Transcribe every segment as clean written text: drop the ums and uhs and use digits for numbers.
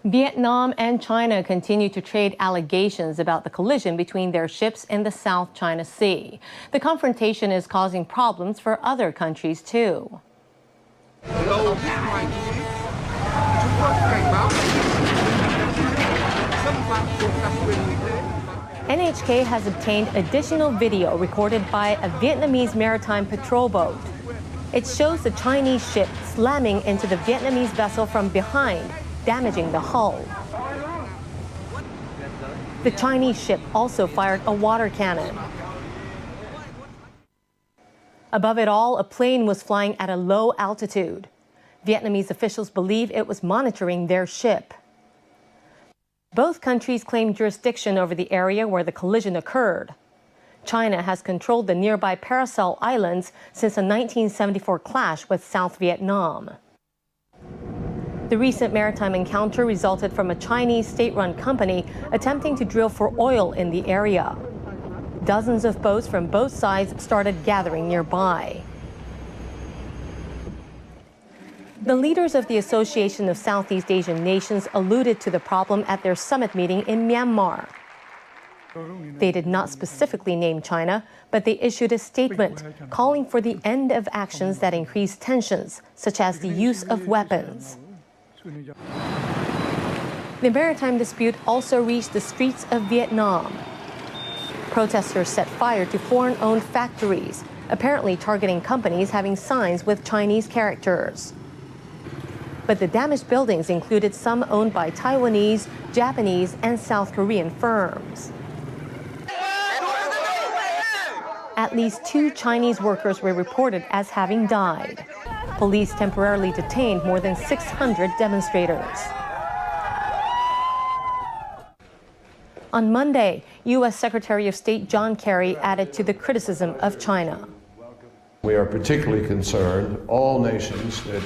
Vietnam and China continue to trade allegations about the collision between their ships in the South China Sea. The confrontation is causing problems for other countries, too. NHK has obtained additional video recorded by a Vietnamese maritime patrol boat. It shows the Chinese ship slamming into the Vietnamese vessel from behind, damaging the hull. The Chinese ship also fired a water cannon. Above it all, a plane was flying at a low altitude. Vietnamese officials believe it was monitoring their ship. Both countries claim jurisdiction over the area where the collision occurred. China has controlled the nearby Paracel Islands since a 1974 clash with South Vietnam. The recent maritime encounter resulted from a Chinese state-run company attempting to drill for oil in the area. Dozens of boats from both sides started gathering nearby. The leaders of the Association of Southeast Asian Nations alluded to the problem at their summit meeting in Myanmar. They did not specifically name China, but they issued a statement calling for the end of actions that increase tensions, such as the use of weapons. The maritime dispute also reached the streets of Vietnam. Protesters set fire to foreign-owned factories, apparently targeting companies having signs with Chinese characters. But the damaged buildings included some owned by Taiwanese, Japanese, and South Korean firms. At least 2 Chinese workers were reported as having died. Police temporarily detained more than 600 demonstrators. On Monday, U.S. Secretary of State John Kerry added to the criticism of China. We are particularly concerned, all nations that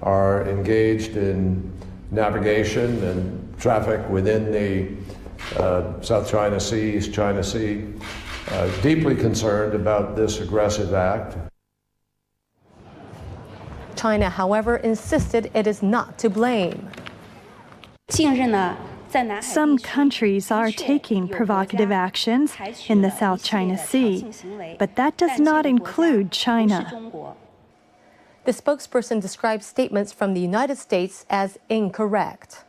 are engaged in navigation and traffic within the South China Sea, East China Sea, deeply concerned about this aggressive act. China, however, insisted it is not to blame. Some countries are taking provocative actions in the South China Sea, but that does not include China. The spokesperson described statements from the United States as incorrect.